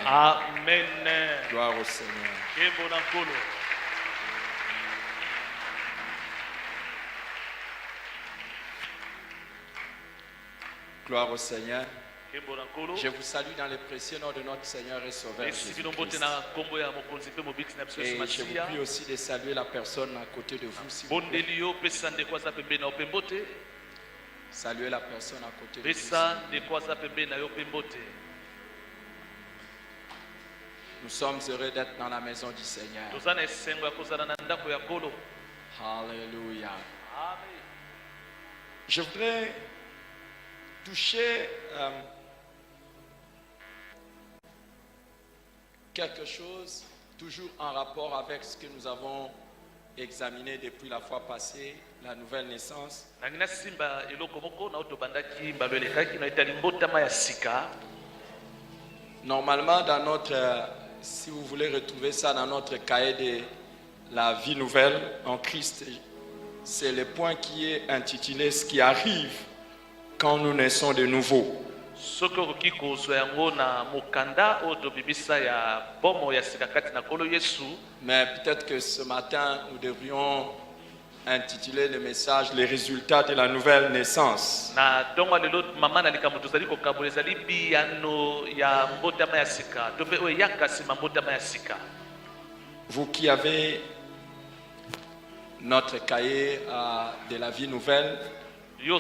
Amen. Gloire au Seigneur. Gloire au Seigneur. Je vous salue dans le précieux nom de notre Seigneur et Sauveur Jésus-Christ. Et je vous prie aussi de saluer la personne à côté de vous, s'il vous plaît. Saluez la personne à côté de vous. Nous sommes heureux d'être dans la maison du Seigneur. Alléluia. Je voudrais toucher quelque chose toujours en rapport avec ce que nous avons examiné depuis la fois passée, la nouvelle naissance. Normalement, dans notre, si vous voulez retrouver ça dans notre cahier de la vie nouvelle en Christ, c'est le point qui est intitulé « Ce qui arrive quand nous naissons de nouveau ». Mais peut-être que ce matin, nous devrions intituler le message « Les résultats de la nouvelle naissance ». Vous qui avez notre cahier de la vie nouvelle, vous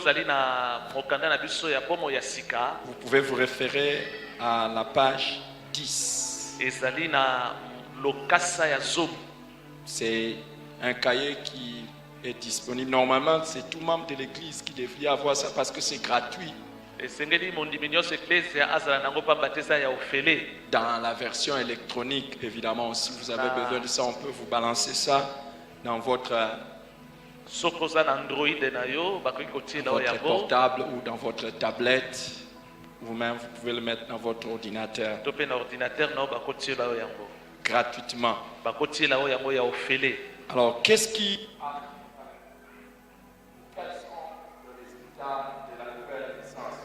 pouvez vous référer à la page 10. C'est un cahier qui est disponible. Normalement, c'est tout membre de l'église qui devrait avoir ça parce que c'est gratuit. Dans la version électronique, évidemment, si vous avez besoin de ça, on peut vous balancer ça dans votre portable ou dans votre tablette. Vous-même, vous pouvez le mettre dans votre ordinateur. Gratuitement. Alors, qu'est-ce qui... Quels sont les résultats de la nouvelle naissance?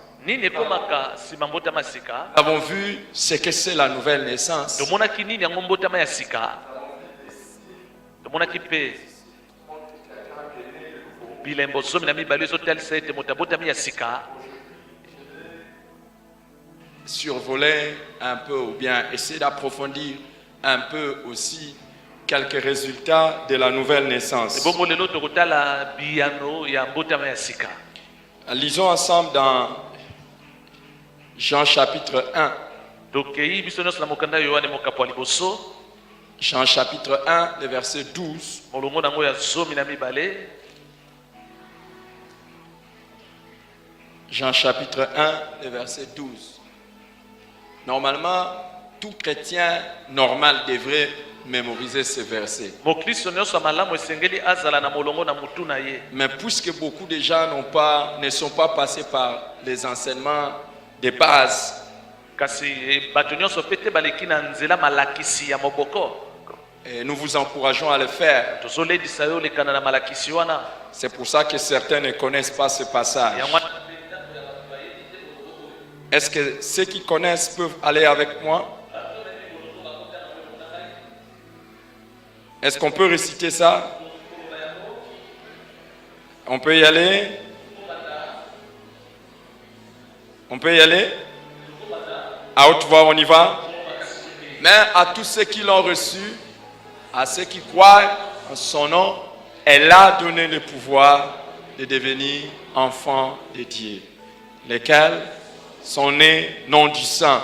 Nous avons vu ce que c'est la nouvelle naissance. Survoler un peu ou bien essayer d'approfondir un peu aussi quelques résultats de la nouvelle naissance. Lisons ensemble dans Jean chapitre 1. Jean chapitre 1, le verset 12. Jean chapitre 1, le verset 12. Normalement, tout chrétien normal devrait mémoriser ce verset. Mais puisque beaucoup de gens ne sont pas passés par les enseignements de base, et nous vous encourageons à le faire. C'est pour ça que certains ne connaissent pas ce passage. Est-ce que ceux qui connaissent peuvent aller avec moi? Est-ce qu'on peut réciter ça? On peut y aller? On peut y aller? À haute voix, on y va? Mais à tous ceux qui l'ont reçu, à ceux qui croient en son nom, elle a donné le pouvoir de devenir enfants de Dieu, lesquels sont nés non du sang,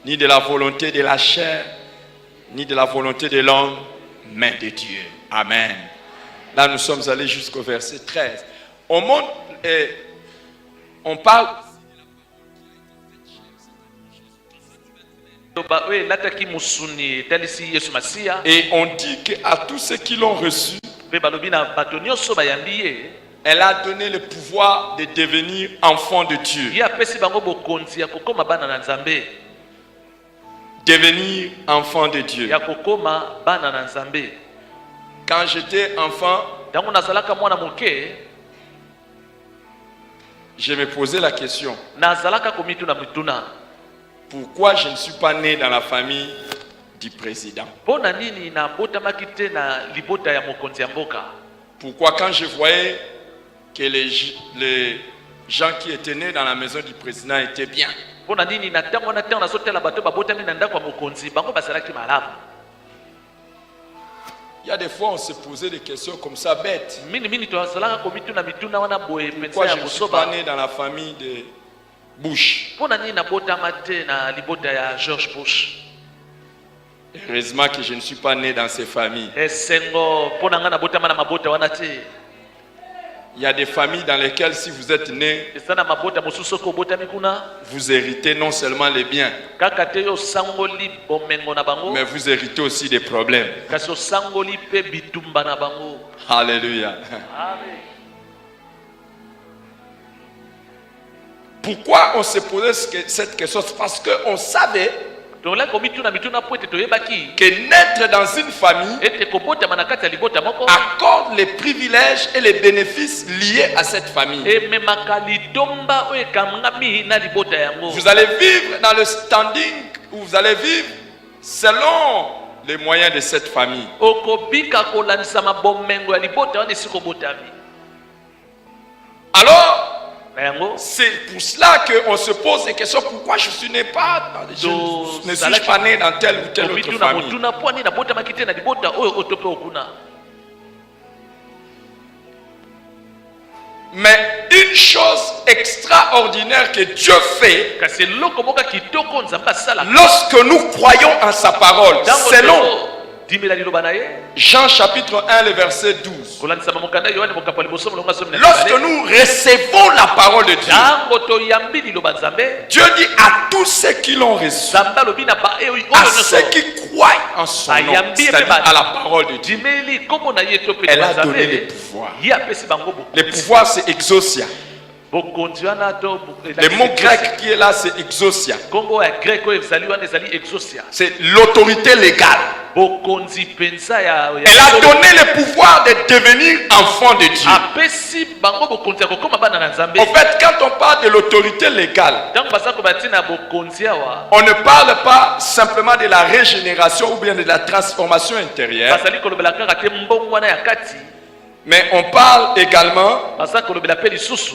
ni de la volonté de la chair, ni de la volonté de l'homme, mais de Dieu. Amen. Là, nous sommes allés jusqu'au verset 13. Au monde, on parle... Et on dit qu'à tous ceux qui l'ont reçu, elle a donné le pouvoir de devenir enfant de Dieu. Devenir enfant de Dieu. Quand j'étais enfant, je me posais la question. Pourquoi je ne suis pas né dans la famille du président? Pona nini na botamaki te na libota ya mokonzi ya mboka? Pourquoi quand je voyais que les gens qui étaient nés dans la maison du président étaient bien? Pona nini na tango na tango na sotela bato ba botami na ndako ya mokonzi bango basalaki malamu? Il y a des fois on se posait des questions comme ça bêtes. Mini to asalaka ko mituna mituna wana boye pensa Pourquoi ya je ne suis pas bosoba? né dans la famille de Bush? Pona nini na botama te na libota ya George Bush? Heureusement que je ne suis pas né dans ces familles. Esengo pona nga na botama na mabota wana te. Il y a des familles dans lesquelles si vous êtes né, Esana mabota mosusu ko botami kuna vous héritez non seulement les biens, kaka te yo sangoli bomengo na bango mais vous héritez aussi des problèmes. kasi sangoli pe bitumba na bango. Alléluia. Amen. Pourquoi on se posait cette question? Parce qu'on savait Donc là ko mituna mituna po ete toyebaki que naître dans une famille ete ko botama na kati ya libota moko accorde les privilèges et les bénéfices liés à cette famille. ememaka litomba oyo ekangami na libota yango. Vous allez vivre dans le standing où vous allez vivre selon les moyens de cette famille. Okobika kolandisa mabomengo ya libota wana esiko botami. Alors, Na yango c'est pour cela qu'on se pose des questions. Pourquoi je ne suis pas né dans telle ou telle autre komituna famille? motuna po ani na botamaki te na libota oyo otope okuna. Mais une chose extraordinaire que Dieu fait Kasi eloko moka kitoko nzambe asalaka lorsque nous croyons en sa parole, selon dimela liloba na ye Jean chapitre 1, le verset 12. kolandisa mamokanda yohane mokapo liboso molongo somi na Lorsque nous recevons la parole de Dieu, ntango toyambi liloba nzambe Dieu dit à tous ceux qui l'ont reçu, nzambe alobi na bae oyo à nyonso ceux qui croient en son nom, c'est-à-dire à la parole de Dieu. dimeli kombo na ye to pe Elle liloba a donné nzambe les pouvoirs. ye apesi bango Le pouvoir, c'est exousia. bokonzi wana to Le mot grec qui est là, c'est exousia. kombo ya grec oyo ezali wana ezali exousia. C'est l'autorité légale. bokonzi penza ya Elle a donné le pouvoir de devenir enfant de Dieu. apesi bango bokonzi ya kokoma bana na nzambe. En fait, quand on parle de l'autorité légale, ntango baza kobatina bokonzi awa on ne parle pas simplement de la régénération ou bien de la transformation intérieure, bazali kolobela kaka te mbongo wana ya kati, mais on parle également baza kolobela pe lisusu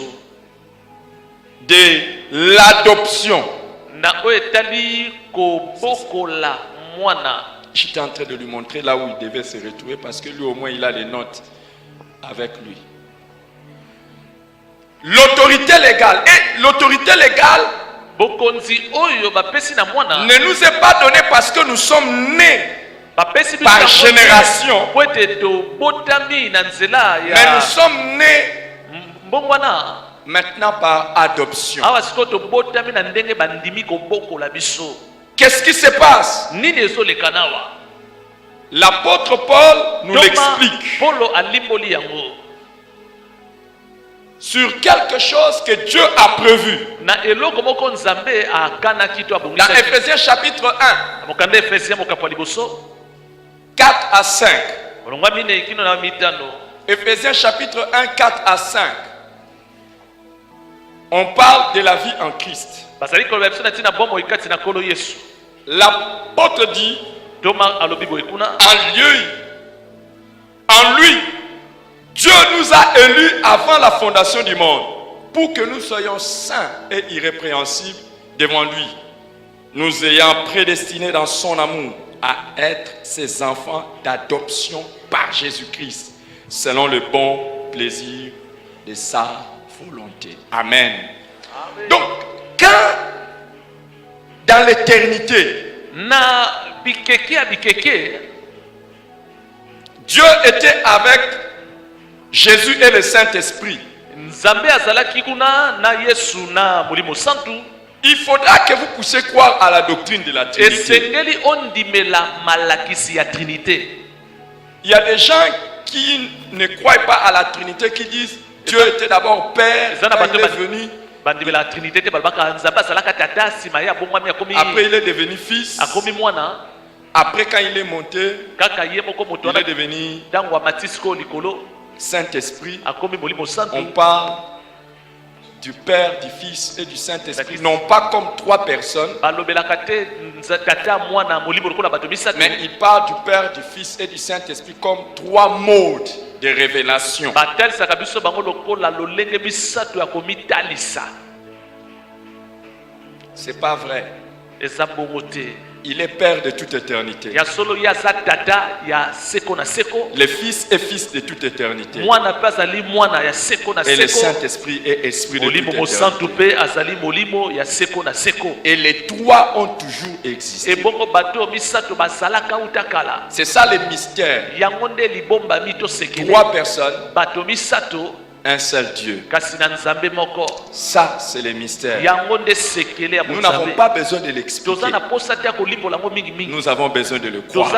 de l'adoption. na oyo etali kobokola mwana. J'étais en train de lui montrer là où il devait se retrouver parce que lui au moins il a les notes avec lui. L'autorité légale. Et l'autorité légale bokonzi oyo bapesi na mwana ne nous est pas donnée parce que nous sommes nés, bapesi biso par yango génération. po ete tobotami na nzela mais nous ya sommes nés mbongo wana maintenant par adoption. awa sikoyo tobotami na ndenge bandimi kobokola biso. Qu'est-ce qui se passe? Nini ezoleka nawa? L'apôtre Paul nous l'explique Polo alimboli yango sur quelque chose que Dieu a prévu. na eloko moko nzambe akanaki to Dans abongisa Ephésiens chapitre 1, mokanda Efesien mokapo liboso 4 à 5. molongwa mine kino na mitano. Ephésiens chapitre 1, 4 à 5. On parle de la vie en Christ. bazali koloba biso na ntina bomoi kati na nkolo Yesu. L'apôtre dit, Toma alobi boye kuna en lui, Dieu nous a élus avant la fondation du monde pour que nous soyons saints et irrépréhensibles devant lui, nous ayant prédestinés dans son amour à être ses enfants d'adoption par Jésus-Christ, selon le bon plaisir de sa volonté. Amen. Amen. Donc, quand dans l'éternité, na bikeke ya bikeke Dieu était avec Jésus et le Saint-Esprit, nzambe azalaki kuna na Yesu na molimo santu, il faudra que vous puissiez croire à la doctrine de la Trinité. esengeli ondimela malakisi ya Trinité. Il y a des gens qui ne croient pas à la Trinité, qui disent Dieu était d'abord Père, quand il est venu, bandimela ya Trinité te balbaka nzambe azalaka tata nsima ye abongwami akomi après il est devenu fils, akomi mwana après quand il est monté, kaka ye moko moto il wana est devenu ntango amati sikoyo likolo Saint-Esprit. akomi molimo santu. On parle du Père, du Fils et du Saint-Esprit, non pas comme trois personnes, mais il parle du Père, du Fils et du Saint-Esprit comme trois modes de révélation. C'est pas vrai. Il est Père de toute éternité. Le Fils est Fils de toute éternité. Et le Saint-Esprit est Esprit de toute éternité. Et les trois ont toujours existé. C'est ça le mystère. Trois personnes, un seul Dieu. Ça, c'est le mystère. Nous n'avons pas besoin de l'expliquer. Nous avons besoin de le croire.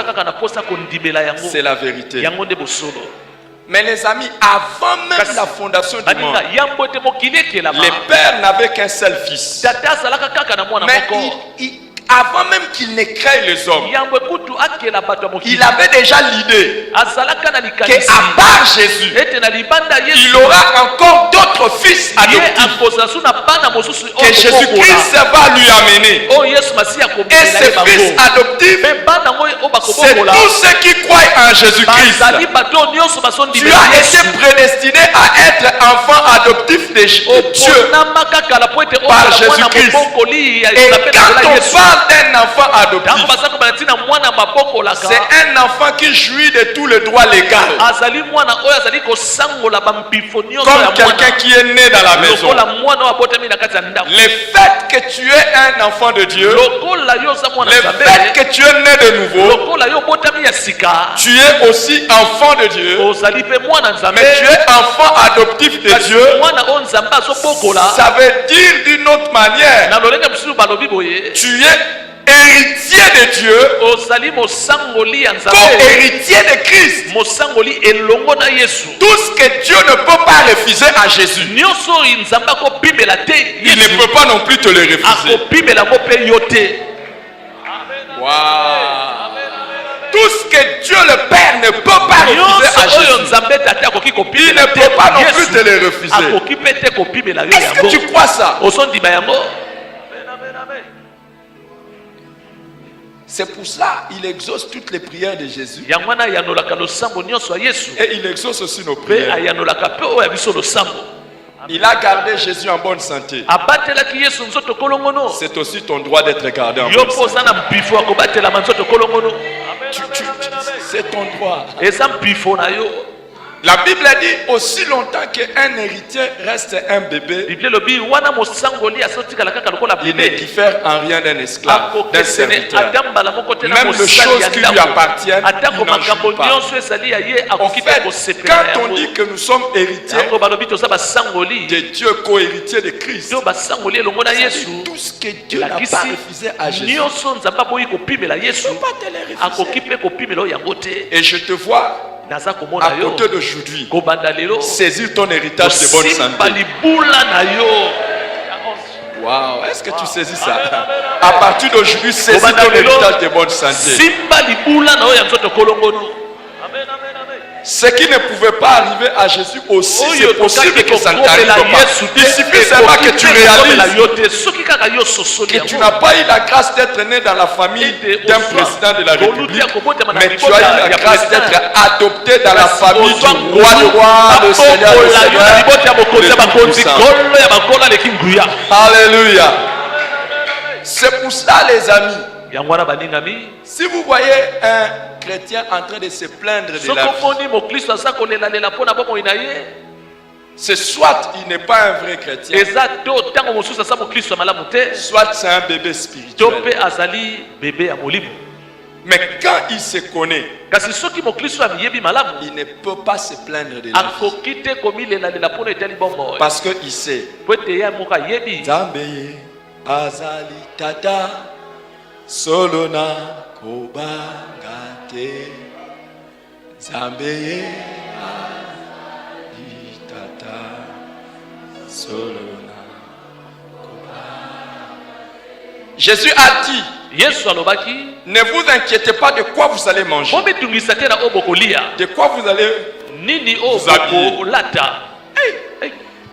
C'est la vérité. Mais les amis, avant même la fondation du monde, le Père n'avait qu'un seul Fils. Mais avant même qu'il ne crée les hommes, il avait déjà l'idée qu'à part Jésus, il aura encore d'autres fils adoptifs que Jésus-Christ va lui amener. Et ces fils adoptifs, c'est tous ceux qui croient en Jésus-Christ. Tu as été prédestiné à être enfant adoptif de Dieu par Jésus-Christ. Et quand on parle d'un enfant adoptif, c'est un enfant qui jouit de tout le droit légal, comme quelqu'un qui est né dans la maison. Le fait que tu es un enfant de Dieu, le fait que tu es né de nouveau, tu es aussi enfant de Dieu, mais tu es enfant adoptif de Dieu. Ça veut dire d'une autre manière, tu es héritier de Dieu, co-héritier de Christ. Tout ce que Dieu ne peut pas refuser à Jésus, il ne peut pas non plus te le refuser. Wow. Tout ce que Dieu le Père ne peut pas refuser à Jésus, il ne peut pas non plus te le refuser. Est-ce que tu crois ça? C'est pour cela qu'il exauce toutes les prières de Jésus. Et il exauce aussi nos prières. Il a gardé Jésus en bonne santé. C'est aussi ton droit d'être gardé en bonne santé. C'est ton droit. La Bible dit aussi longtemps qu'un héritier reste un bébé, il ne diffère en rien d'un esclave, d'un serviteur. Même les choses qui lui appartiennent, il n'en joue pas. En fait, quand on dit que nous sommes héritiers de Dieu, co-héritiers de Christ, tout ce que Dieu n'a pas refusé à Jésus, il ne peut pas te le refuser. Et je te vois à côté d'aujourd'hui, saisir ton héritage de bonne santé. Wow, est-ce que tu saisis ça? À partir d'aujourd'hui, saisis ton héritage de bonne santé. Ce qui ne pouvait pas arriver à Jésus aussi, c'est possible que ça ne t'arrive pas. Il suffit seulement que tu réalises que tu n'as pas eu la grâce d'être né dans la famille d'un président de la République, mais tu as eu la grâce d'être adopté dans la famille du roi du roi, le Seigneur du Seigneur. Alléluia. C'est pour cela, les amis, si vous voyez un chrétien en train de se plaindre de la vie, c'est soit il n'est pas un vrai chrétien, soit c'est un bébé spirituel. Mais quand il se connaît, il ne peut pas se plaindre de la vie. Parce qu'il sait Zambeye azali tata solona kobangate Zambeye azali tata solona kobangate. Jésus a dit, ne vous inquiétez pas de quoi vous allez manger, de quoi vous allez vous habiller.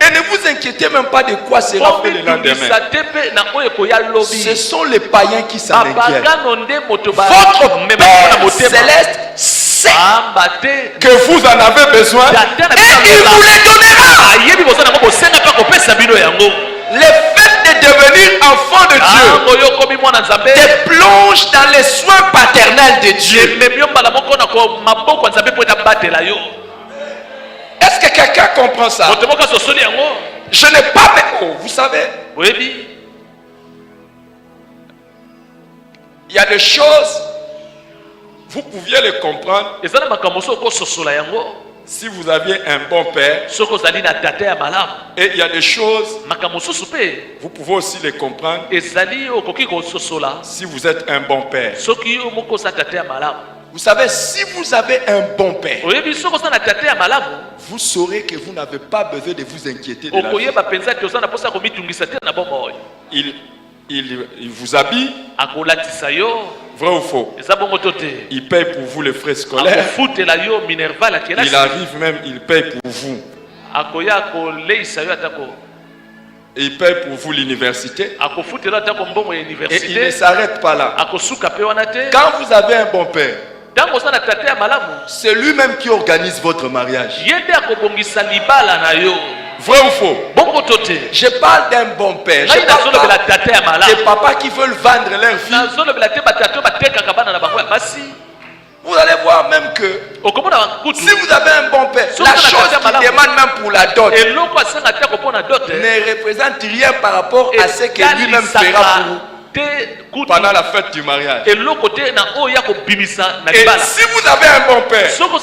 Et Et ne vous inquiétez même pas de quoi sera fait le lendemain. Ce sont les païens qui s'en inquiètent. Votre Père céleste sait que vous en avez besoin et il vous les donnera. Le fait de devenir enfant de Dieu te plonge dans les soins paternels de Dieu. Est-ce que quelqu'un comprend ça? Je n'ai pas besoin. Vous savez, il y a des choses, vous pouviez les comprendre si vous aviez un bon père. Et il y a des choses, vous pouvez aussi les comprendre si vous êtes un bon père. Vous savez, si vous avez un bon père, vous saurez que vous n'avez pas besoin de vous inquiéter de la vie. Il vous habille, vrai ou faux? Il paye pour vous les frais scolaires. Il arrive même, il paye pour vous. Et il paye pour vous l'université. Et il ne s'arrête pas là. Quand vous avez un bon père, c'est lui-même qui organise votre mariage. Vrai ou faux? Je parle d'un bon père. Je parle pas des papas qui veulent vendre leur fille. Vous allez voir même que si vous avez un bon père, la chose qui demande même pour la dot ne représente rien par rapport à ce que lui-même fera pour vous pendant la fête du mariage. Et si vous avez un bon père, vous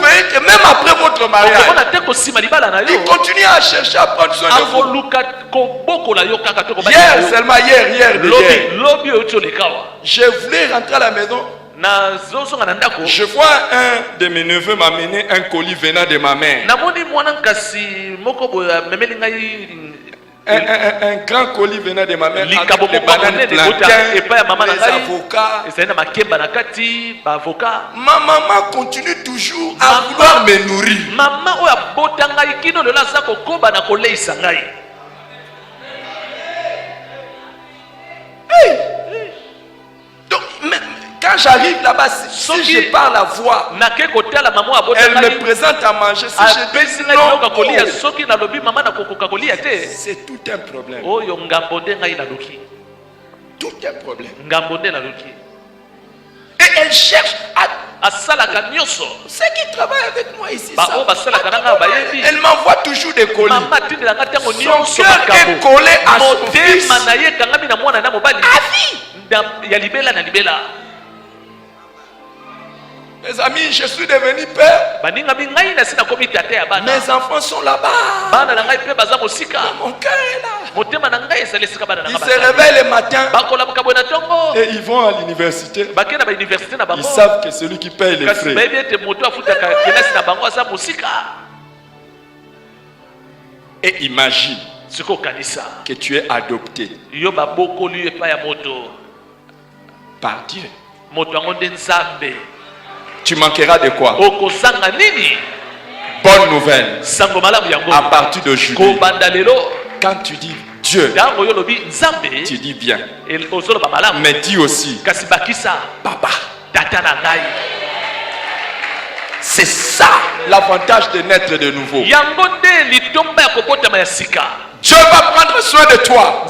verrez que même après votre mariage, il continue à chercher à prendre soin de vous. Hier, seulement hier, je voulais rentrer à la maison. Je vois un de mes neveux m'amener un colis venant de ma mère. Un grand colis venant de ma mère avec les bananes plantains, les avocats. Ma maman continue toujours à vouloir me nourrir. Hey. Donc, quand j'arrive là-bas, si je parle la voix, elle me présente à manger. Si je dis non, c'est tout un problème. Tout un problème. Et elle cherche à ceux qui travaillent avec moi ici. Elle m'envoie toujours des colis. Son cœur est collé à son fils. À vie. Mes amis, je suis devenu père. Mes enfants sont là-bas. Mon cœur est là. Ils se réveillent le matin et ils vont à l'université. Ils savent que celui qui paye les frais. Et imagine que tu es adopté par Dieu. Tu manqueras de quoi? Bonne nouvelle. À partir d'aujourd'hui, quand tu dis Dieu, tu dis bien. Mais dis aussi Papa. C'est ça l'avantage de naître de nouveau. Dieu va prendre soin de toi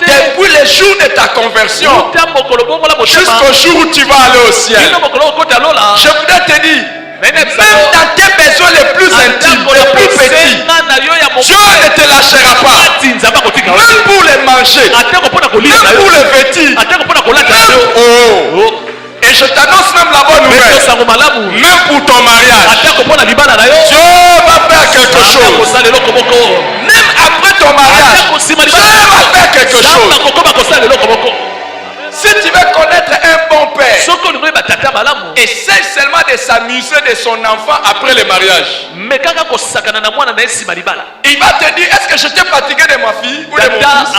depuis le jour de ta conversion jusqu'au jour où tu vas aller au ciel. Je voudrais te dire, même dans tes besoins les plus intimes, les plus petits, Dieu ne te lâchera pas. Même pour les manger, même pour les vêtir, même et je t'annonce même la bonne nouvelle. Même pour ton mariage, Dieu va faire quelque chose. Même après ton mariage, Dieu va faire quelque chose. Si tu veux connaître un bon père, essaie seulement de s'amuser de son enfant après le mariage. Il va te dire, est-ce que je t'ai fatigué de ma fille ou de mon fils?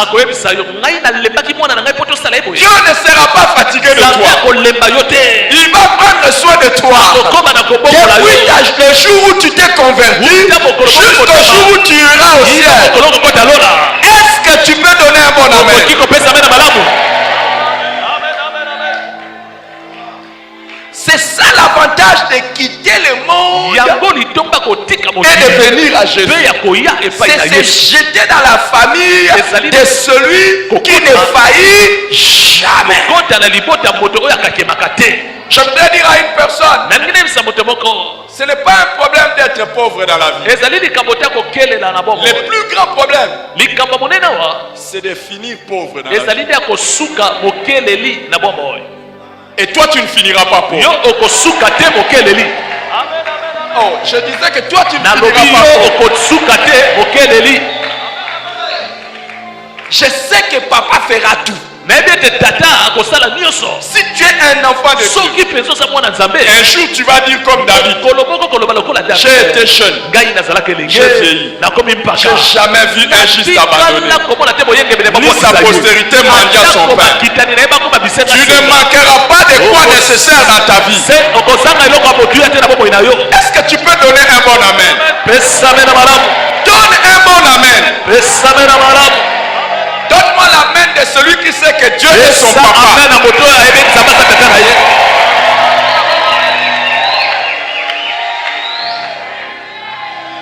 Dieu ne sera pas fatigué de toi. Il va prendre soin de toi. Depuis le jour où tu t'es converti, jusqu'au jour où tu iras au ciel. Est-ce que tu peux donner un bon amen? C'est ça l'avantage de quitter le monde et de venir à Jésus. C'est se jeter dans la famille de celui qui ne faillit jamais. Je voudrais dire à une personne, ce n'est pas un problème d'être pauvre dans la vie. Le plus grand problème, c'est de finir pauvre dans la vie. Et toi, tu ne finiras pas pauvre. Oh, je disais que toi, tu ne finiras pas pauvre. Je sais que papa fera tout. Si tu es un enfant de Dieu, un jour tu vas dire comme David, j'ai été jeune, j'ai vieilli, j'ai jamais vu un juste abandonné, ni sa postérité mendiant son pain. Tu ne manqueras pas de quoi nécessaire dans ta vie. Est-ce que tu peux donner un bon amen? Donne un bon amen. Donne-moi l'amen de celui qui sait que Dieu est son papa.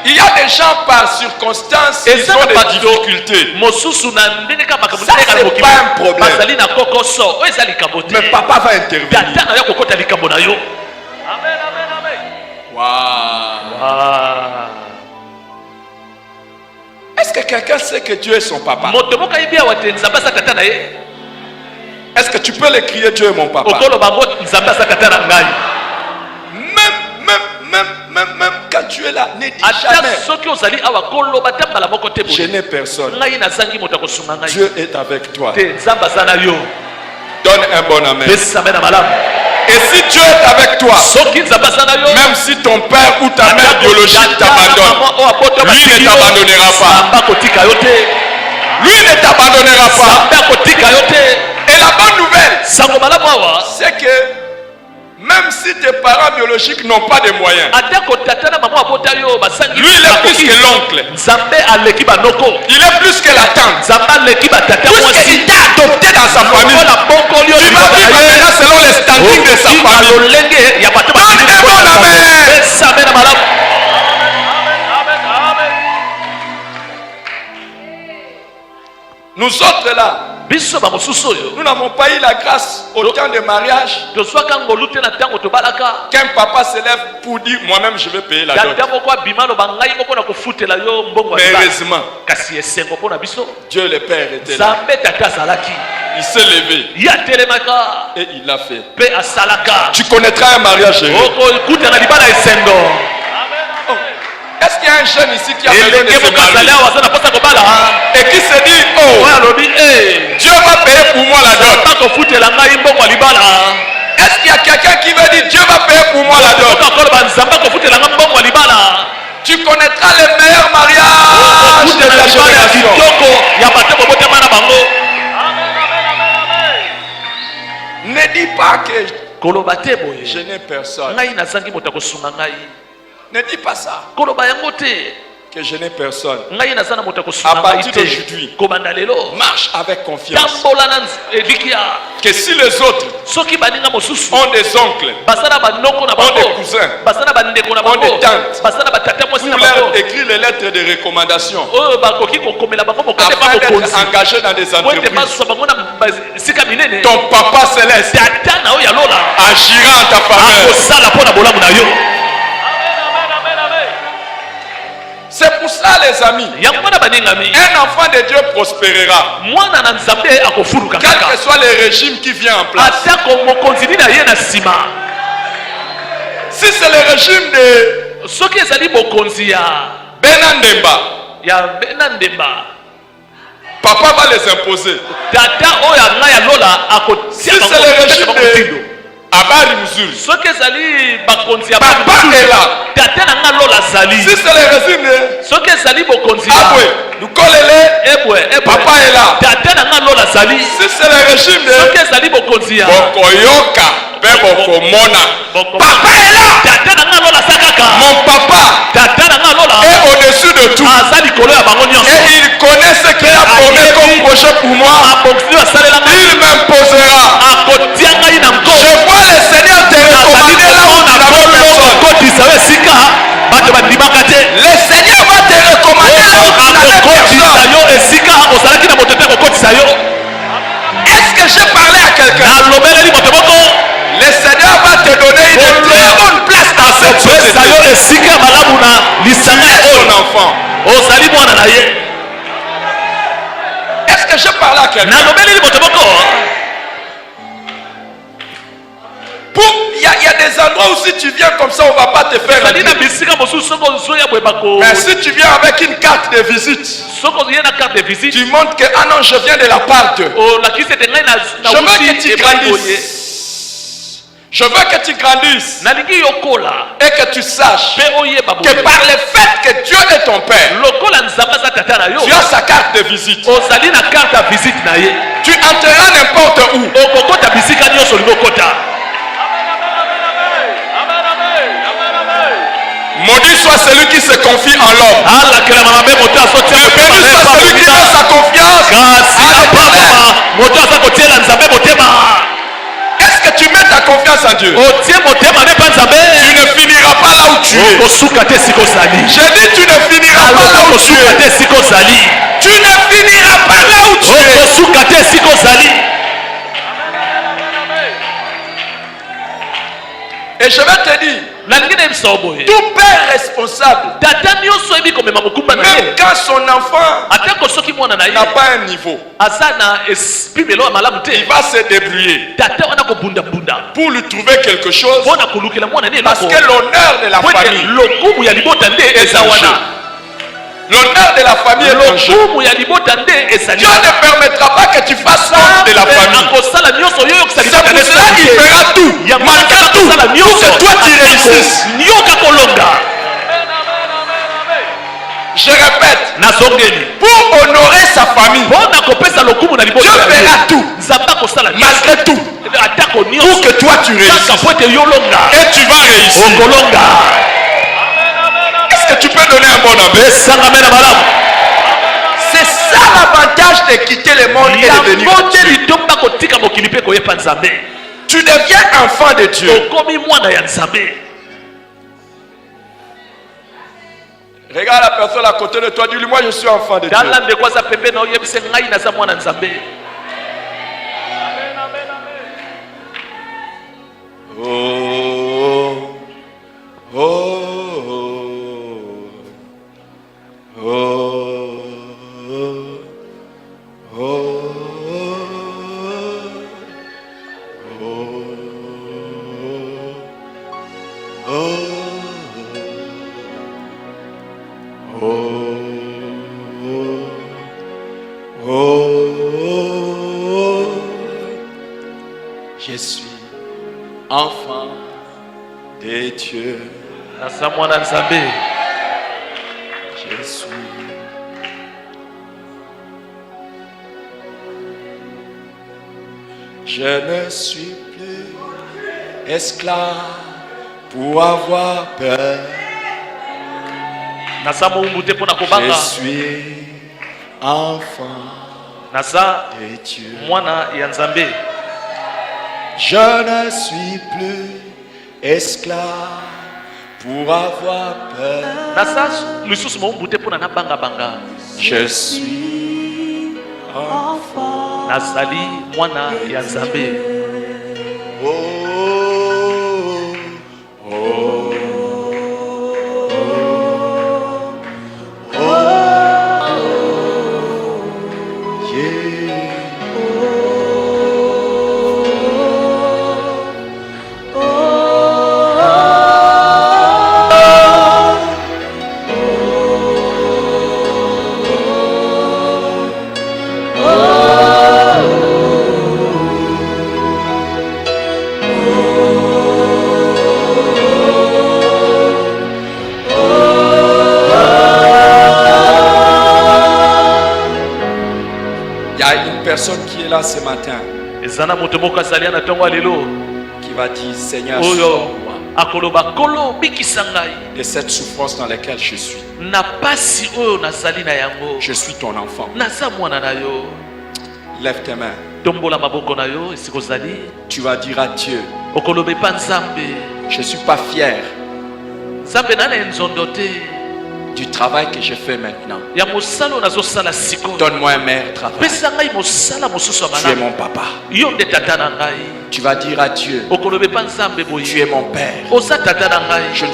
Il y a des gens par circonstance qui ont des difficultés. Ça, c'est pas un problème. Mais papa va intervenir. Wow. Est-ce que quelqu'un sait que Dieu est son papa? Est-ce que tu peux le crier, Dieu est mon papa? Même quand tu es là, ne dis jamais, je n'ai personne. Dieu est avec toi. Donne un bon amen. Et si Dieu est avec toi, même si ton père ou ta mère biologique t'abandonne, lui ne t'abandonnera pas. Lui ne t'abandonnera pas. Et la bonne nouvelle, c'est que même si tes parents biologiques n'ont pas de moyens, lui il est plus que l'oncle. Il est plus que la tante. Puisqu'il t'a adopté dans sa famille, tu vas vivre maintenant selon les standings de sa famille. Donne un bon amen. Nous autres là, nous n'avons pas eu la grâce au temps de mariage qu'un papa se lève pour dire moi-même je vais payer la dot. Mais heureusement, Dieu le Père était là. Il s'est levé et il l'a fait. Tu connaîtras un mariage heureux. Est-ce qu'il y a un jeune ici qui a besoin de se marier et qui se dit oh, Dieu va payer pour moi la dot? Est-ce qu'il y a quelqu'un qui veut dire Dieu va payer pour moi la dot? Tu connaîtras les meilleurs mariages de ta génération. Ne dis pas que je n'ai personne. Ne dis pas ça. Que je n'ai personne. À partir d'aujourd'hui, marche avec confiance. Que si les autres ont des oncles, ont des cousins, ont des tantes, vous leur écrire les lettres de recommandation afin d'être engagés dans des entreprises. Ton papa céleste agira en ta faveur. C'est pour ça, les amis, un enfant de Dieu prospérera. Quel que soit le régime qui vient en place. Si c'est le régime de Benandemba, papa va les imposer. Si c'est le régime Habari mzuri. soki ezali bakonzi ya Papa est là. tata na nga lola azali Si c'est le régime, soki ezali bokonzi Abwe, ebwe Papa est là. tata na nga lola azali Si c'est le régime, soki ezali bokonzi ya Bokoyoka, Bokomona. Papa est là. tata na nga lola aza kaka Mon papa tata na nga lola est au-dessus de tout. aza likolo ya bango nyonso Et il connaît ce qu'il a promis comme projet pour moi. abongisi oyo asalela ngai Il m'imposera. akotia ngai na nko Je vois le Seigneur te recommander là où tu n'avais personne. akokotisa yo esika bato bandimaka te Le Seigneur va te recommander là où tu n'avais akokotisa personne. yo esika ozalaki na moto te akokotisa yo Est-ce que j'ai parlé à quelqu'un? nalobeleli moto moko Le Seigneur va te donner une très bonne place dans cette akopesa société. yo esika ya malamu na lisanga ya Son oyo enfant. ozali mwana na ye Est-ce que j'ai parlé à quelqu'un? nalobeleli moto moko Il y a des endroits où si tu viens comme ça, on ne va pas te faire ezali na rentrer. bisika mosusu soki ozoya boye bako Mais si tu viens avec une carte de visite, soki oye na carte de visite tu montres que, ah non, je viens de la part de. olakisi ete ngai Je veux que tu grandisses. Je veux que tu grandisses nalingi yokola et que tu saches mpe oyeba que boye par le fait que Dieu est ton Père, lokola nzambe aza tata na yo tu as sa carte de visite. ozali na carte ya visite na ye Tu entreras n'importe où. okokota bisika nyonso olingi okota Maudit soit celui qui se confie en l'homme. alakelama mabe moto azotia Béni soit celui qui met sa confiance kasi à apamama l'éternel. moto aza kotiela nzambe motema Est-ce que tu mets ta confiance en Dieu? otie motema ne mpa nzambe Tu ne finiras pas là où tu es. okosuka te sika ozali J'ai dit tu ne finiras pas là où tu okosuka es. te sika ozali Tu ne finiras pas là où tu es. okosuka te sika ozali Et je vais te dire, nalingi nayebisa yo boye tout père responsable, tata nyonso oyebi komema mokumba na ye même quand son enfant atako soki mwana na ye n'a pas un niveau, aza na espimelo ya malamu il te va se débrouiller tata wana kobundabunda pour lui trouver quelque chose. mpo na kolukela mwana ne Parce eloko que l'honneur de la po ete famille lokumu ya libota nde est eza en jeu. wana L'honneur de la famille est en jeu. lokumu ya libota nde ezali Dieu ne permettra pas que tu fasses honte de la famille. akosala nyonso oyo oyokisa C'est pour cela qu'il fera tout, malgré tout, pour que toi tu réussisses. yoka kolonga Je répète, nazongeli pour honorer sa famille, mpo na kopesa lokumu na libota Dieu ya ye, fera tout, nzambe akosala malgré tout, atako pour nyonso que toi tu kaka réussisses. po ete yo longa Et tu vas réussir. okolonga Est-ce que tu peux donner un bon amen? esangame na malamu C'est ça l'avantage de quitter le monde et de venir yango à nde Dieu. litomba kotika mokili mpe koyepa nzambe Tu deviens enfant de Dieu. okomi mwana ya nzambe Regarde la personne à côté de toi, dis-lui, moi je suis enfant de Dieu. tala ndeko aza pembe na oyebise ngai naza mwana nzambe Oh, oh, oh, oh, je suis enfant de Dieu. naza mwana nzambe Je suis. Je ne suis plus esclave pour avoir peur. naza mowumbu te mpo na Je kobanga suis enfant naza de Dieu. mwana ya nzambe Je ne suis plus esclave pour avoir peur. naza lisusu mowumbu te mpo na nabangabanga Je suis enfant. nazali mwana ya nzambe Oh, oh, oh, yeah. personne qui est là ce matin ezana moto moko azali na ntongo ya lelo qui va dire Seigneur, oyo sauve-moi akoloba kolo bikisa ngai de cette souffrance dans laquelle je suis. na pasi oyo nazali na yango. Je suis ton enfant. Naza mwana na yo. Lève tes mains. Tombola maboko na yo esika ozali. Tu vas dire à Dieu, okoloba epa nzambe je ne suis pas fier nzambe na nzondo te du travail que je fais maintenant. ya mosala oyo nazosala sikoyo. Donne-moi un meilleur travail. pesa ngai mosala mosusu ya Tu es malamu. mon papa. yo nde tata na ngai. Tu vas dire à Dieu, okoloba epa nzambe boye. tu es mon père. oza tata na ngai. Je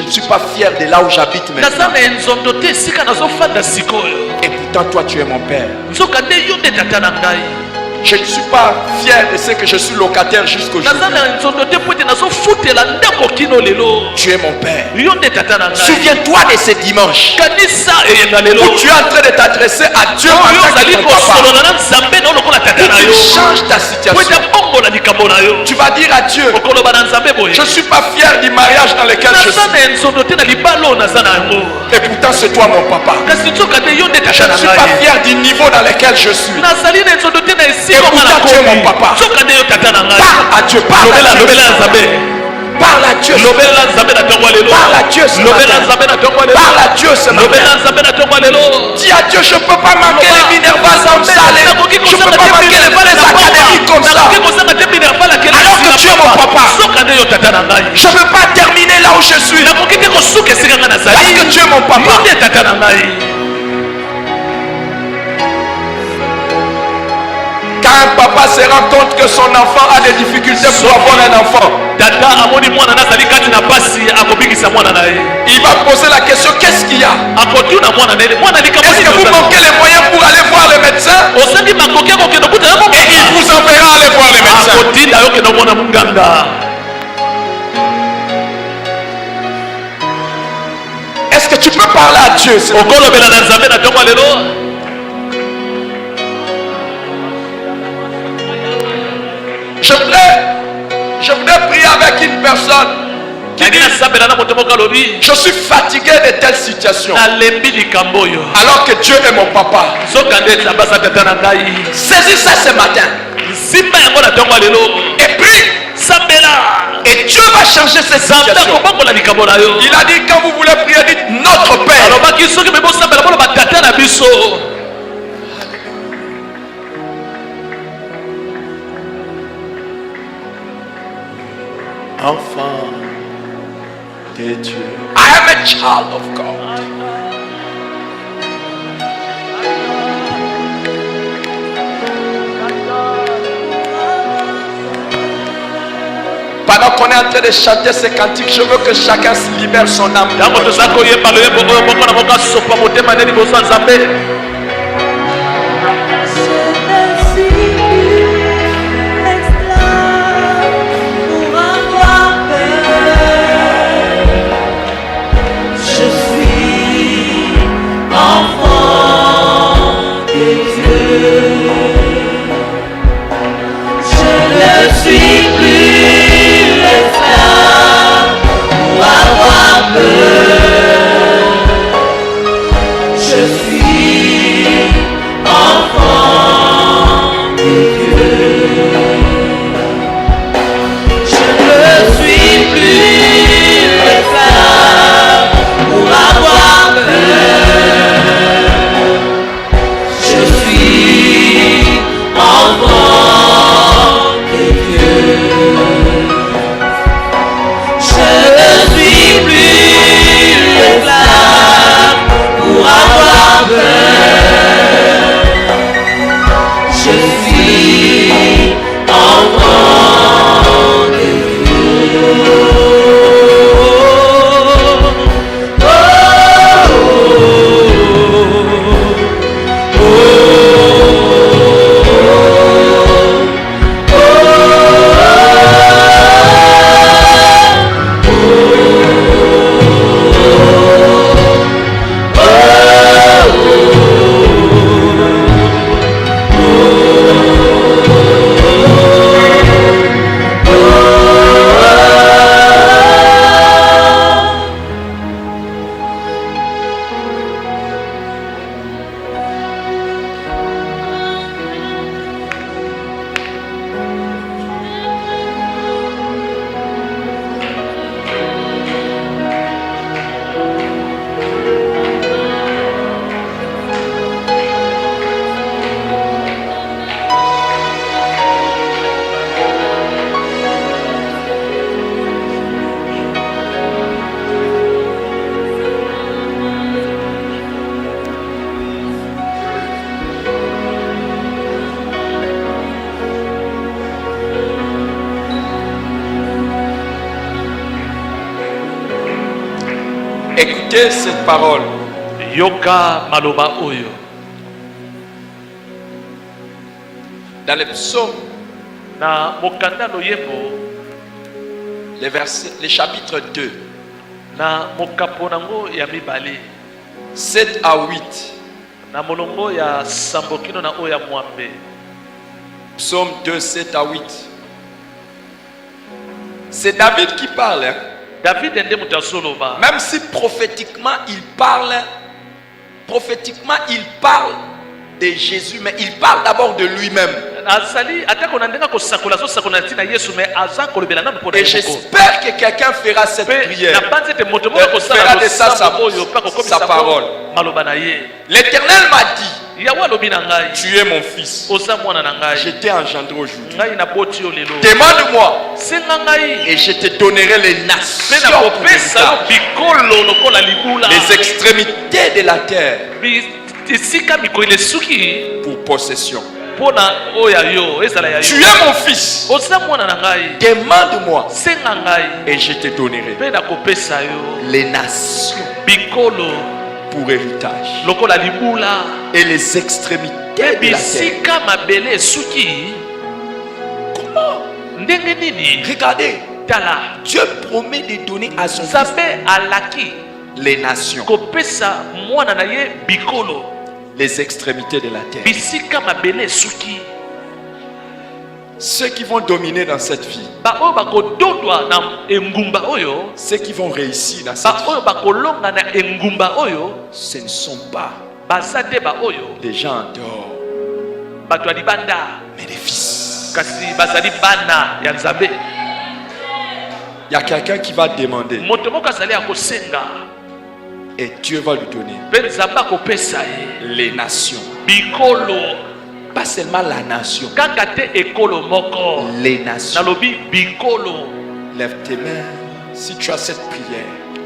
ne suis pas fier de là où j'habite naza maintenant. na nzondo te esika nazofanda sikoyo. Et pourtant toi tu es mon père. nzoka nde yo nde tata na ngai. Je ne suis pas fier de ce que je suis locataire jusqu'aujourd'hui. naza na nzondo te po ete nazofutela ndako kino lelo. Tu es mon père. yo nde tata na ngai. Souviens-toi de ce dimanche kanisa eyenga lelo. où tu es en train de t'adresser à Dieu en oyo tant que ozali ton papa. kosolola na nzambe na lokola tata Où na tu yo. changes ta po situation. ete bongola likambo na yo. Tu vas dire à Dieu, okoloba na nzambe boye. je ne suis pas fier du mariage dans lequel je naza suis. na nzondo te na libala oyo naza na yango. Et pourtant c'est toi mon papa. kasi nzoka te yo nde Je tata ne na suis pas ngai. fier du niveau dans lequel je suis. nazali na nzondo te na Et esika pourtant, nga na tu es mon komi. papa. nzoka nde yo tata na ngai. Parle à Dieu, parle à Dieu. lobela nzambe. Parle à Dieu. lobela nzambe na ntongo ya lelo. Parle à Dieu ce lobela matin. nzambe na ntongo ya lelo. Parle à Dieu ce matin. lobela nzambe na ntongo ya lelo. Dis à Dieu, je ne peux pas manquer les Minervas comme ça. Je ne peux pas manquer les académies comme ça. Alors que tu es mon papa. Je ne veux pas terminer là où je suis. Parce que tu es mon papa. Quand un papa se rend compte que son enfant a des difficultés pour avoir un enfant, il va poser la question, qu'est-ce qu'il y a? Est-ce que vous manquez les moyens pour aller voir le médecin? Et il vous enverra aller voir le médecin. Est-ce que tu peux parler à Dieu? Je voudrais prier avec une personne qui dit, je suis fatigué de telle situation. Alors que Dieu est mon papa. Saisis ça ce matin. Et prie. Et Dieu va changer cette situation. Il a dit, quand vous voulez prier, dites notre Père. Enfant de Dieu. I am a child of God. Pendant qu'on est en train de chanter ces cantiques, je veux que chacun se libère son âme. Je suis Écoutez cette parole. yoka maloba oyo. Dans le psaume, Na mokanda loyembo, les chapitres 2, na mokapo nango ya mibale, 7 à 8. na molongo ya sambokino na oya mwambe. Psaume 2, 7 à 8. C'est David qui parle. Hein. David ende mutasoloba. Même si prophétiquement il parle de Jésus, mais il parle d'abord de lui-même. Azali atako nandenga ko sakola so sakola tina Yesu mais aza ko lebela na mpona Et yeko. j'espère que quelqu'un fera cette prière. Na banze te moto moko ko Fera sala de ça sa parole. maloba na ye. L'Éternel m'a dit, Ya wa lobi na ngai. tu es mon fils. Oza mwana na ngai. Je t'ai engendré aujourd'hui. Ngai na boti yo lelo. Demande-moi Senga ngai. et je te donnerai les nations Pena ko pour pesa yo héritage, bikolo lokola libula. les extrémités de la terre Isika mikolo lesuki pour possession. pona oya yo ezala ya Tu yo. es mon fils. Oza mwana na ngai. Demande-moi Senga ngai. et je te donnerai Pena ko pesa yo les nations bikolo pour héritage lokola libula. et les extrémités de la terre. Bisika mabele esuki Comment? ndenge nini Regardez, tala Dieu promet de donner à son fils nzambe alaki les nations, kopesa mwana na ye bikolo les extrémités de la terre. bisika mabele esuki Ceux qui vont dominer dans cette vie, baoyo bakodondwa na engumba oyo ceux qui vont réussir dans cette baoyo bakolonga na engumba oyo vie, ce ne sont pas baza te baoyo les gens en dehors, bato ya libanda mais les fils. kasi bazali bana ya nzambe. Il y a quelqu'un qui va demander Moto moko azali akosenga et Dieu va lui donner mpe nzambe akopesa ye les nations. bikolo Pas seulement la nation, kaka te ekolo moko. les nations. Nalobi bikolo. Lève tes mains si tu as cette prière.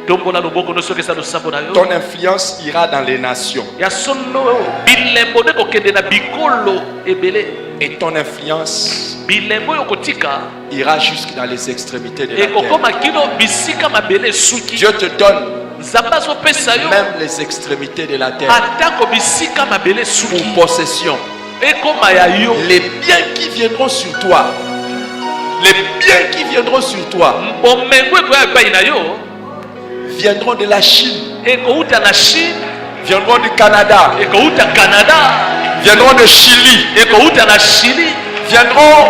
Tombola loboko no soki esa losambo na yo. Ton influence ira dans les nations Ya solo bilembo ne kokende na bikolo ebele. et ton influence Bilembo yo kotika ira jusque dans les extrémités de la terre. ekokoma kino bisika mabele suki. Dieu te donne Nzambe azopesa yo même les extrémités de la terre atako bisika mabele suki pour possession. ekoma ya yo. Les biens qui viendront sur toi, les biens qui viendront sur toi Bomengo ekoya epai na yo viendront de la Chine, ekouta na Chine, viendront du Canada, ekouta Canada, viendront de Chili, ekouta na Chili, viendront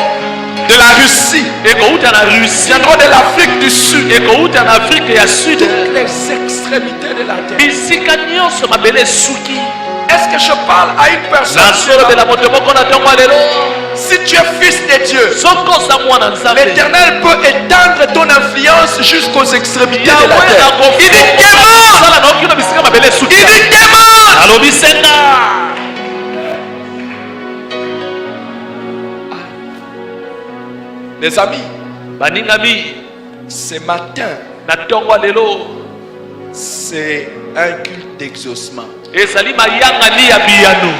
de la Russie, ekouta na Russie, viendront de l'Afrique du Sud, ekouta na Afrique ya Sud. toutes les extrémités de la terre. Bisika nyonso mabele suki. Est-ce que je parle à une personne? Nasolobela moto moko na ntongo lelo. Si tu es fils de Dieu, Soko oza mwana nzambe. l'Éternel peut étendre ton influence jusqu'aux extrémités de la Yahweh terre. akofungola Il dit Kéma! sala na okino bisika mabele suki. Il dit Kéma! Alobi senga. Les amis, Baningami ce matin, na ntongo lelo c'est un culte d'exaucement. ezali mayangani ya biyano.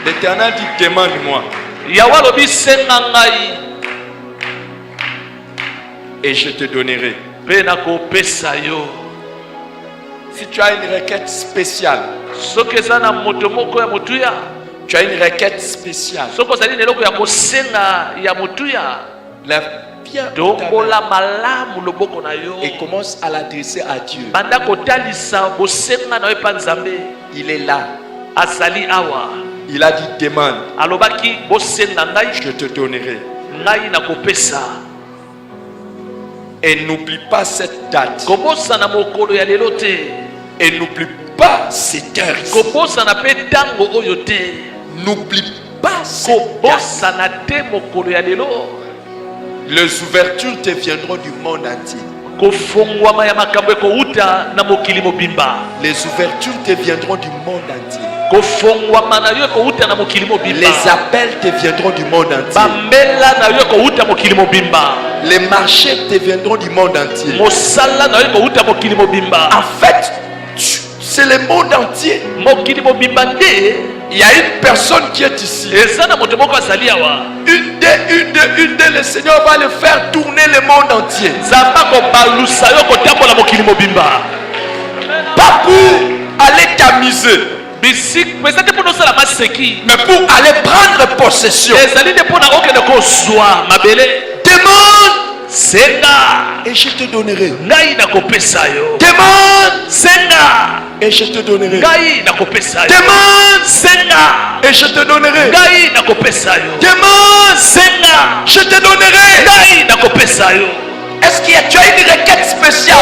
L'Éternel dit demande-moi Yahweh alobi senga ngai et je te donnerai. mpe nakopesa yo. Si tu as une requête spéciale, Soki eza na moto moko ya motuya, tu as une requête spéciale, soki ozali na eloko ya kosenga ya motuya, lève bien ta main tombola malamu loboko na yo et commence à l'adresser à Dieu. banda kotalisa bosenga na yo epa nzambe. Il est là. Azali awa Il a dit demande, alobaki bosenga ngai je te donnerai. ngai nakopesa. Et n'oublie pas cette date. Kobosana mokolo ya lelo te, Et n'oublie pas cette heure. kobosana mpe ntango oyo te, N'oublie pas cette date. kobosana te mokolo ya lelo. Les ouvertures te viendront du monde entier. Kofongwama ya makambo ekouta na mokili mobimba. Les ouvertures te viendront du monde entier. Kofongwama na yo ekouta na mokili mobimba. Les appels te viendront du monde entier. Bambela na yo ekouta mokili mobimba. Les marchés te viendront du monde entier. Mosala na yo ekouta En mokili mobimba. fait, c'est le monde entier. Mokili mobimba nde Il y a une personne qui est ici. Une des, le Seigneur va le faire tourner le monde entier. Pas pour aller t'amuser, mais pour aller prendre possession. Demande et je te donnerai. Demande et je te donnerai. Demande et je te donnerai. Demande, je te donnerai. Est-ce qu'il y a, tu as une requête spéciale?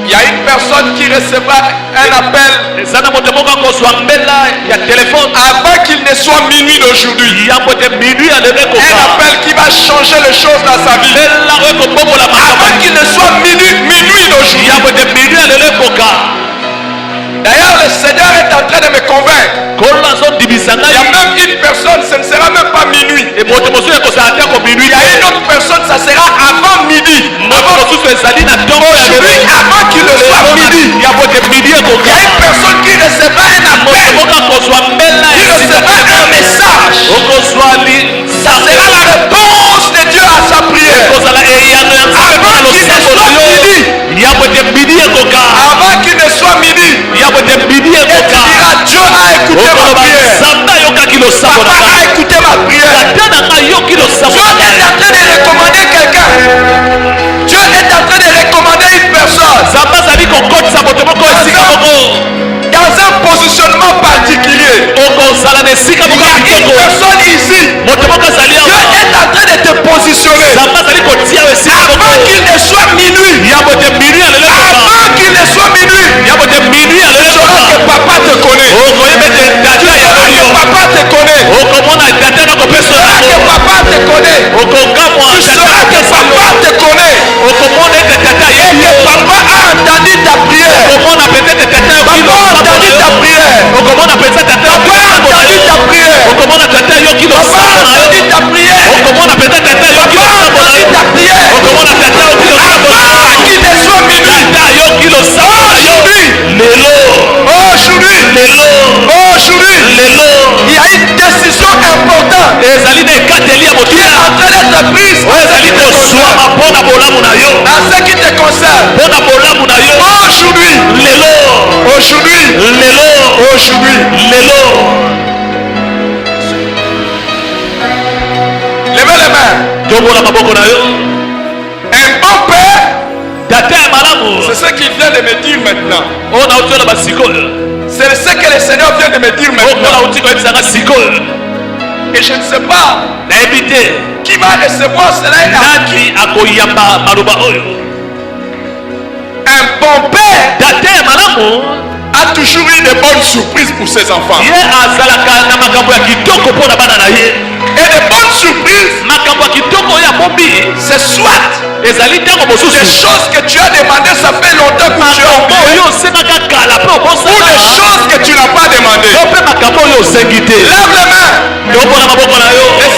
Il y a une personne qui recevra un appel avant qu'il ne soit minuit d'aujourd'hui. Un appel qui va changer les choses dans sa vie. Avant qu'il ne soit minuit d'aujourd'hui. D'ailleurs, le Seigneur est en train de me convaincre. Il y a même une personne, ce ne sera même pas minuit. Il y a une autre personne, ça sera avant midi. Aujourd'hui, avant qu'il ne soit midi, il y a une personne qui recevra un appel, qui recevra un message. Ça sera la réponse de Dieu à sa prière. Avant qu'il ne soit midi. Avant qu'il ne soit midi. Et tu diras, Dieu a écouté ma prière. Papa a écouté ma prière. Dieu est en train de recommander quelqu'un. Dieu est en train de recommander une personne. Dans un positionnement particulier. Il y a une personne ici. Dieu est en train de te positionner. Avant qu'il ne soit minuit. Avant qu'il ne soit minuit. Tu sauras que papa te connaît. Tu sauras que papa te connaît. Tu sauras que papa te connaît. Tu sauras que papa te connaît. Et que papa a entendu ta prière. Papa a entendu ta prière. Papa a entendu ta prière. Papa a entendu ta prière. Papa a entendu ta prière. Avant qu'il ne soit minuit. Aujourd'hui, il y a une décision importante qui est en train d'être prise dans ce qui te concerne. Aujourd'hui, levez les mains. Un bon père, c'est ce qu'il vient de me dire maintenant. C'est ce que le Seigneur vient de me dire maintenant. Et je ne sais pas qui va recevoir cela. Un bon père a toujours eu de bonnes surprises pour ses enfants. Et les bonnes surprises, c'est soit des choses que tu as demandées, ça fait longtemps que tu as oublié, ou des choses que tu n'as pas demandées. Lève les mains. Le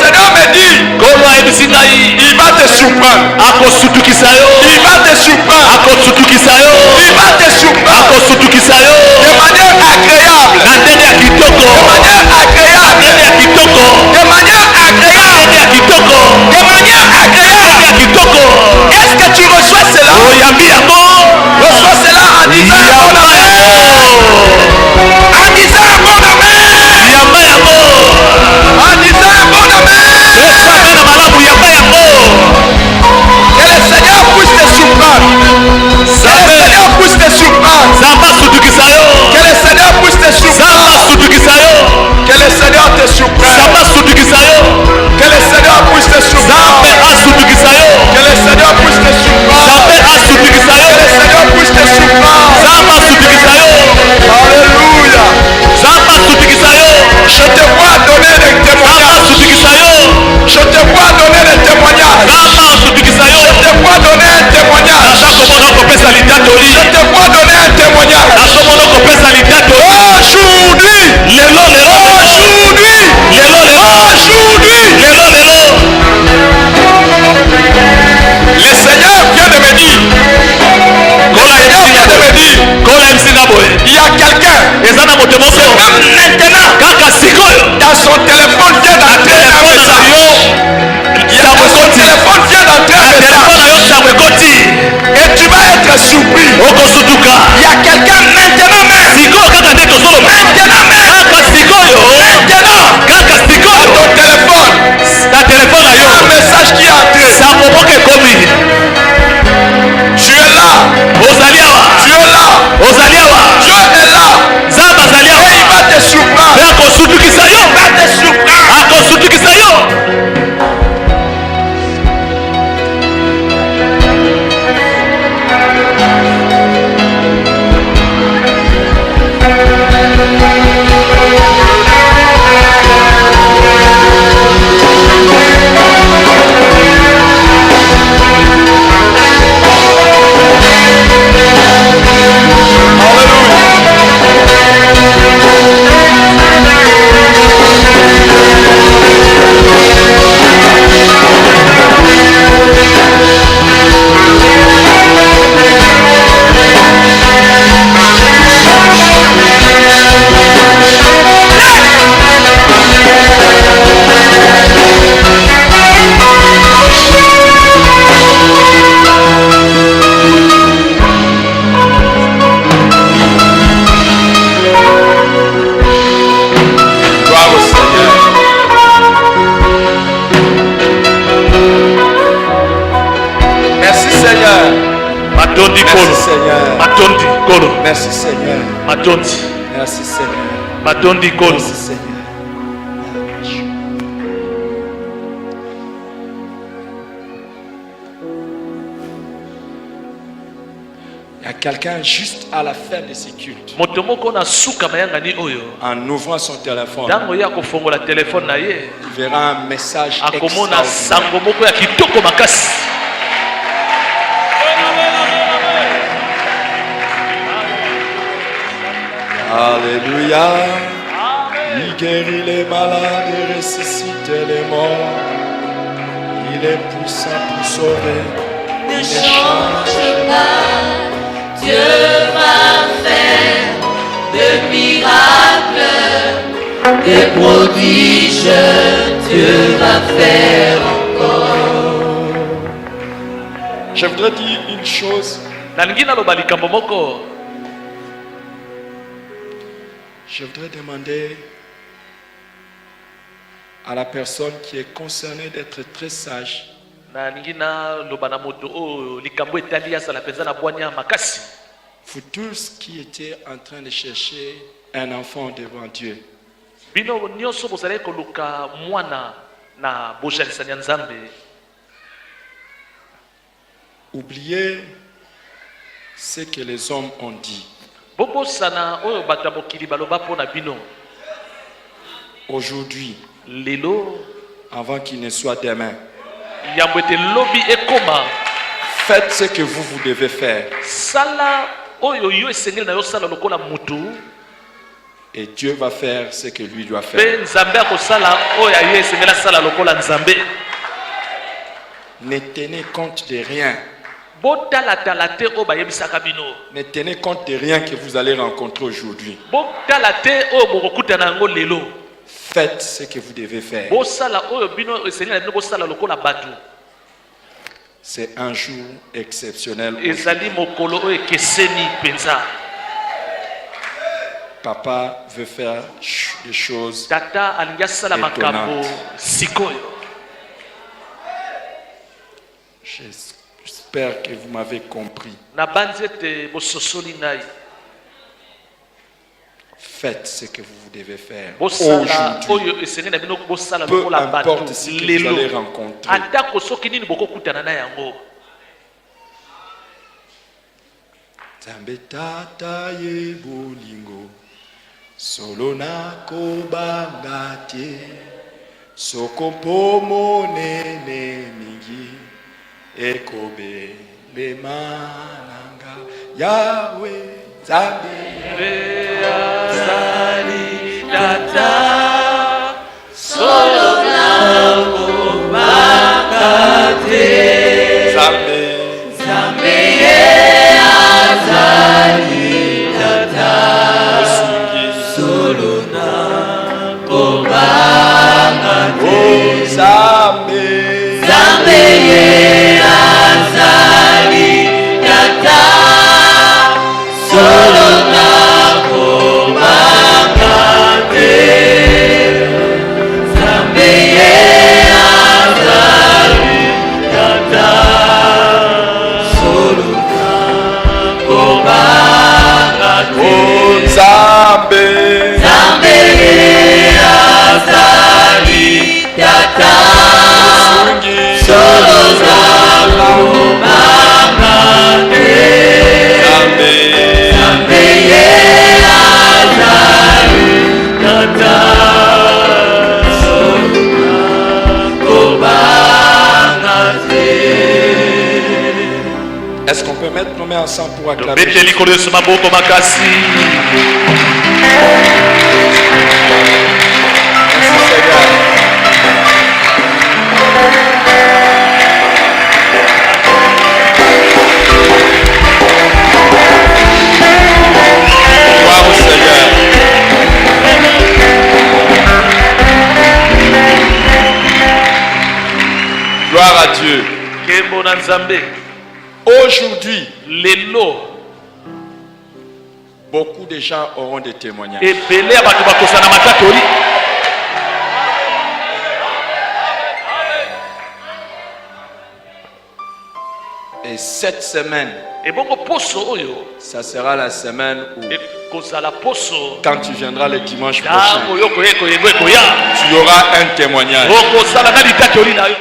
Seigneur me dit, il va te surprendre. Il va te surprendre. Il va te surprendre. De manière agréable. De manière agréable. De manière agréable. Est-ce que tu reçois cela? Reçois cela en disant un bon amen. En disant un bon amen. En disant un bon amen. Que le Seigneur puisse te surprendre. Que le Seigneur puisse te surprendre. Que le Seigneur puisse te surprendre. Que le Seigneur te surprenne. Que le Seigneur puisse te surprendre. Matondi Merci kolo. Seigneur. Matondi kolo. Merci Seigneur. Matondi. Merci Seigneur. Matondi kolo. Merci Seigneur. Il y a quelqu'un juste à la fin de ces cultes. Motomoko na suka mayangani oyo. En ouvrant son téléphone, Dango ya kofongola telefone na ye. il verra un message Akomona extraordinaire. sango moko ya kitoko makasi. Alléluia. Il guérit les malades et ressuscite les morts. Il est puissant pour sauver. Ne change pas, Dieu va faire de miracles, des prodiges, Dieu va faire encore. Je voudrais dire une chose. Nalingi naloba likambo moko. Je voudrais demander à la personne qui est concernée d'être très sage. Nalingi naloba na moto oyo likambo etali asala penza na bwanya makasi. Vous tous qui étiez en train de chercher un enfant devant Dieu, Bino nyonso bozali koluka mwana na bojalisani ya Nzambe. oubliez ce que les hommes ont dit. Bobosana oyo bato ya mokili baloba mpona bino. Aujourd'hui, Lelo avant qu'il ne soit demain, yambo ete lobi ekoma. faites ce que vous devez faire. Sala oyo yo esengeli na yo sala lokola mutu. Et Dieu va faire ce que lui doit faire. Pe Nzambe akosala oyo ye esengeli asala lokola Nzambe. Ne tenez compte de rien. Botalatala te oyo bayebisaka bino. Ne tenez compte de rien que vous allez rencontrer aujourd'hui. Botala te oyo bokokutana yango lelo. Faites ce que vous devez faire. Bosala oyo bino esengeli na bino bosala lokola bato. C'est un jour exceptionnel. Ezali mokolo oyo ekeseni penza. Papa veut faire des choses. Tata alingi asala makambo Étonnante. sikoyo. J'espère que vous m'avez compris. Na banzi ete bososoli ngai. Faites ce que vous devez faire. Bosala Aujourd'hui, oyo esengeli na bino bosala peu lokola bato importe ce que vous allez lelo. rencontrer. Atako soki nini bokokutana na yango. Nzambe tata ye bolingo solo nakobanga te soko mpo monene mingi ekobelema nanga Yawe Nzambe Azali tata Solo na kobanga te, Nzambe Nzambe ye azali tata. osungi Solo na kobanga te, o Nzambe Nzambe ye azali tata. Solo na kobanga te, Nzambe ye azali tata. Solo na kobanga te, o Nzambe Nzambe ye azali tata. osungi Solo na kobanga te, Nzambe Nzambe ye azali tata. Solo na kobanga te. Est-ce qu'on peut mettre nos mains ensemble pour acclamer Bete Jésus? likolo yesu maboko makasi. Merci Seigneur. Gloire au Seigneur. Gloire à Dieu. Kembo na Nzambe. Aujourd'hui, Lelo beaucoup de gens auront des témoignages. ebele ya bato bakosana matatori. Et Et cette semaine, ebongo poso oyo ça sera la semaine où, ekozala poso quand tu viendras le dimanche ntango prochain, yo koya tu auras un témoignage. okozala na litaki oli na yo.